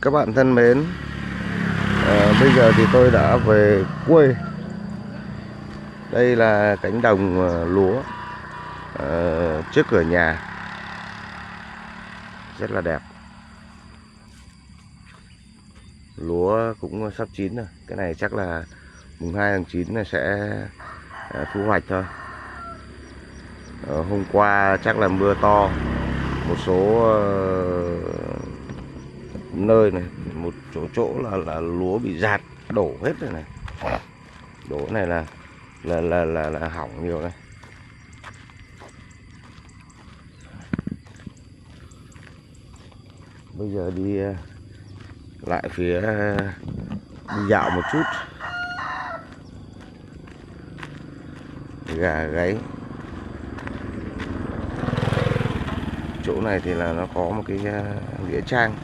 Các bạn thân mến, bây giờ thì tôi đã về quê. Đây là cánh đồng lúa trước cửa nhà, rất là đẹp. Lúa cũng sắp chín rồi. Cái này chắc là mùng 2 tháng 9 này sẽ thu hoạch thôi. Hôm qua chắc là mưa to, một số nơi này, một chỗ là lúa bị rạt đổ hết rồi này. Đổ này là hỏng nhiều này. Bây giờ đi lại phía đi dạo một chút. Gà gáy. Chỗ này thì là nó có một cái nghĩa trang.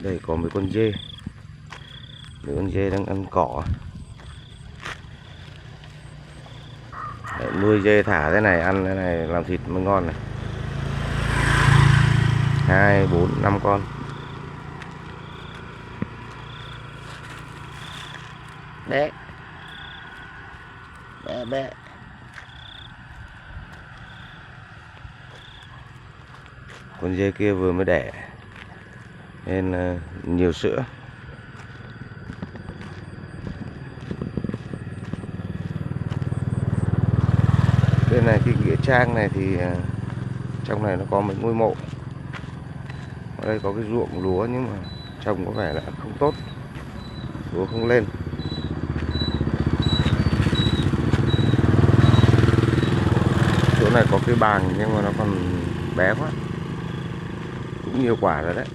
Đây có mấy con dê. Mấy con dê đang ăn cỏ. Đấy, nuôi dê thả thế này, ăn thế này làm thịt mới ngon này. 2, 4, 5 con. Bé. Bé bé. Con dê kia vừa mới đẻ nên nhiều sữa. Bên này cái nghĩa trang này thì trong này nó có mấy ngôi mộ. Ở đây có cái ruộng lúa nhưng mà trồng có vẻ là không tốt, lúa không lên. Chỗ này có cái bàng nhưng mà nó còn bé quá, cũng nhiều quả rồi đấy.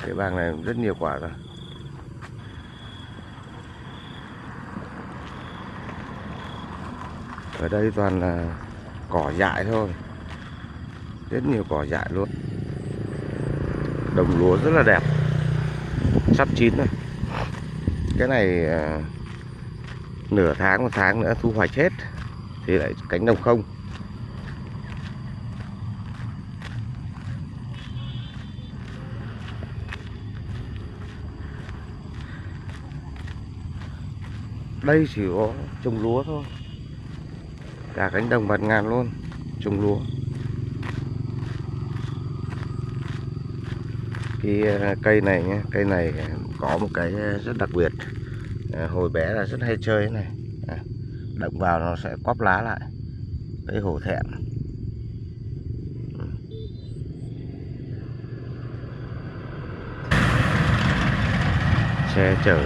Cái bàng này rất nhiều quả rồi. Ở đây toàn là cỏ dại thôi, rất nhiều cỏ dại luôn. Đồng lúa rất là đẹp, sắp chín rồi. Cái này nửa tháng, 1 tháng nữa thu hoạch hết thì lại cánh đồng không. Đây chỉ có trồng lúa thôi, cả cánh đồng bạt ngàn luôn trồng lúa. Cái cây này nhé, cây này có một cái rất đặc biệt. Hồi bé là rất hay chơi thế này. Động vào nó sẽ quắp lá lại, cái hổ thẹn. Xe chở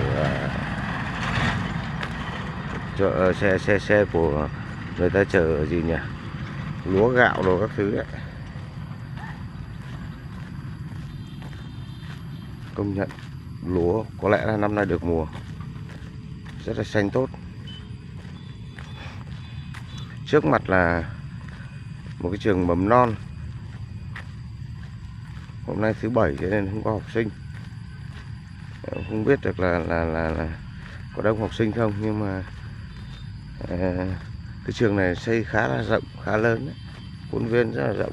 xe của người ta chở gì nhỉ, lúa gạo đồ các thứ đấy. Công nhận lúa có lẽ là năm nay được mùa, rất là xanh tốt. Trước mặt là một cái trường mầm non. Hôm nay thứ Bảy cho nên không có học sinh. Không biết được là có đông học sinh không, nhưng mà cái trường này xây khá là rộng, khá lớn đấy. Khuôn viên rất là rộng.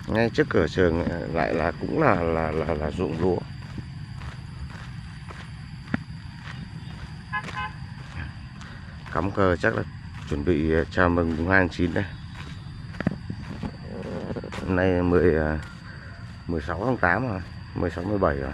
Ngay trước cửa trường lại là cũng là ruộng lúa. Cắm cờ chắc là chuẩn bị chào mừng mùng 2 tháng 9 đây. Hôm nay 16 tháng 8 rồi, 16, 17 rồi.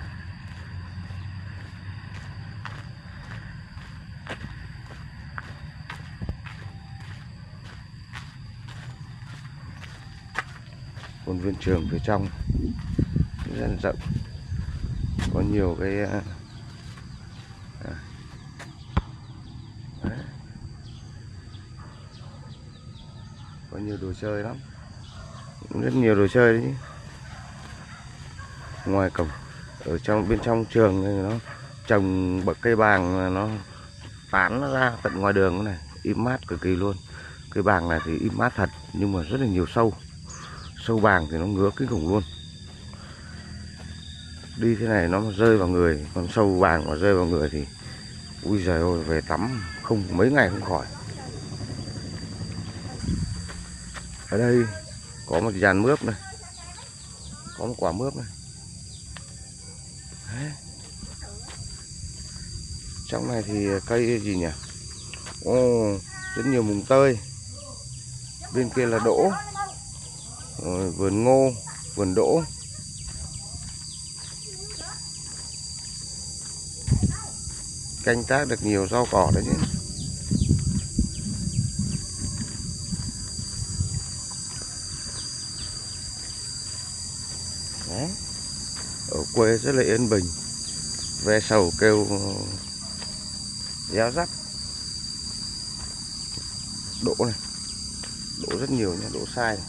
Khuôn viên trường phía trong rất là rộng, có nhiều cái có nhiều đồ chơi lắm, rất nhiều đồ chơi đấy chứ. Ngoài cổng, ở bên trong trường này nó trồng bậc cây bàng, nó tán nó ra tận ngoài đường này, im mát cực kỳ luôn. Cây bàng này thì im mát thật nhưng mà rất là nhiều sâu. Sâu vàng thì nó ngứa kinh khủng luôn. Đi thế này nó mà rơi vào người, còn sâu vàng mà rơi vào người thì ui giời ơi, về tắm không mấy ngày không khỏi. Ở đây có một dàn mướp này, có một quả mướp này. Đấy. Trong này thì cây gì nhỉ? Ồ, rất nhiều mùng tơi. Bên kia là đỗ. Rồi, vườn ngô, vườn đỗ. Canh tác được nhiều rau cỏ đấy chứ. Đấy. Ở quê rất là yên bình. Ve sầu kêu réo rắt. Đỗ này, đỗ rất nhiều nha, đỗ sai này.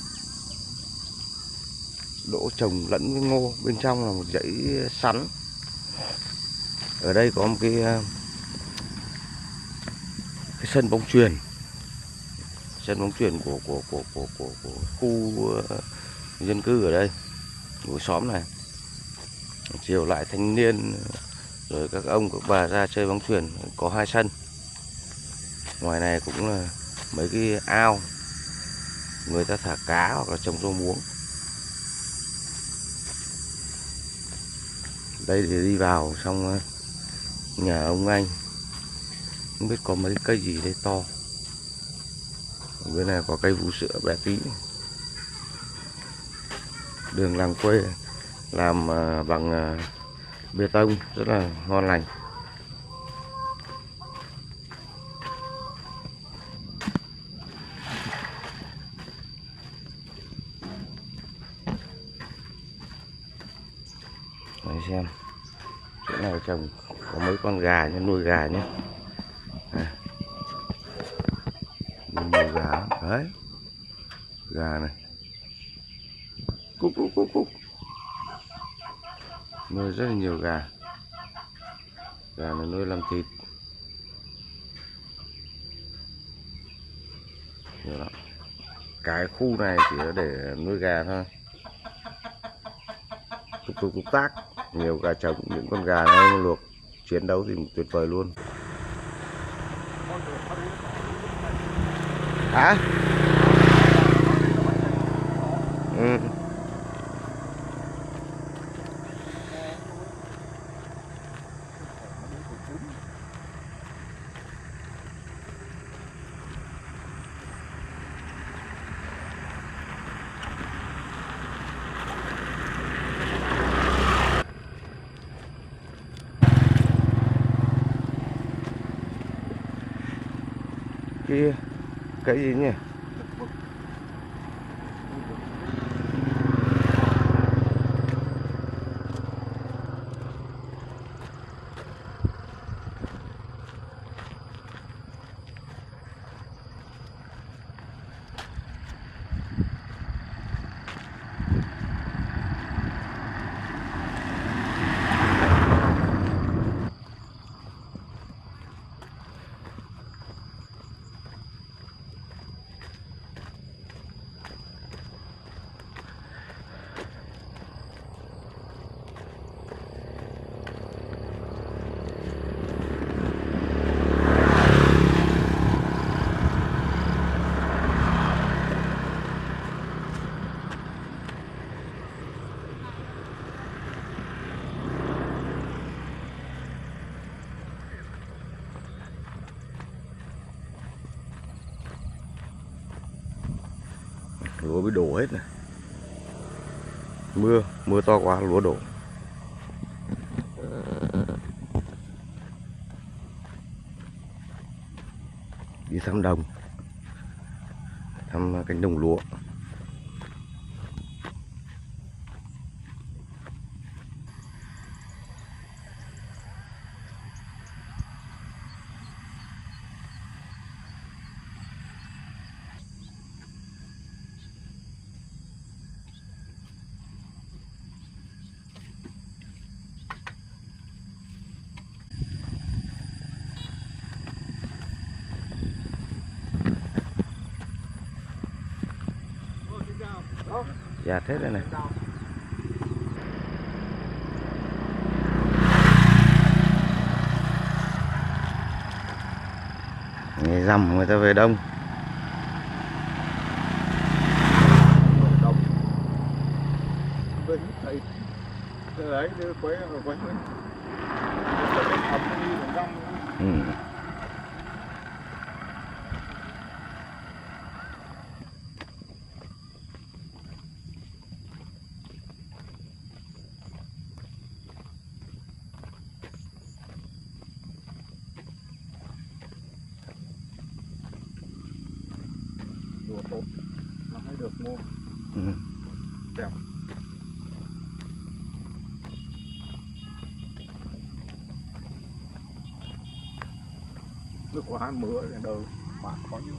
Đỗ trồng lẫn với ngô, bên trong là một dãy sắn. Ở đây có một cái sân bóng chuyền, sân bóng chuyền của khu dân cư ở đây, của xóm này. Chiều lại thanh niên rồi các ông các bà ra chơi bóng chuyền, có 2 sân. Ngoài này cũng là mấy cái ao người ta thả cá hoặc là trồng rau muống. Đây thì đi vào trong nhà ông anh, không biết có mấy cây gì đây to. Ở bên này có cây vú sữa bé tí. Đường làng quê làm bằng bê tông rất là ngon lành. Đấy, xem chỗ này trồng có mấy con gà nhé, nuôi gà nhé. Nuôi gà đấy, gà này cúc cúc cúc cúc, nuôi rất là nhiều gà. Gà này nuôi làm thịt nhiều lắm. Cái khu này chỉ là để nuôi gà thôi, tục tác. Nhiều gà trống, những con gà này luộc chiến đấu thì tuyệt vời luôn. Hả? Ừ. Kia cái gì nhỉ? Lúa bị đổ hết này. Mưa to quá lúa đổ. Đi thăm đồng, thăm cánh đồng lúa. Dạt hết đây này. Ngày rằm người ta về đông. Đấy, đưa quấy ở quấy. Ừ. Đùa tốt, nó mới được mua. Ừ. Đẹp. Nước quá mưa rồi đâu, mà có nhiều.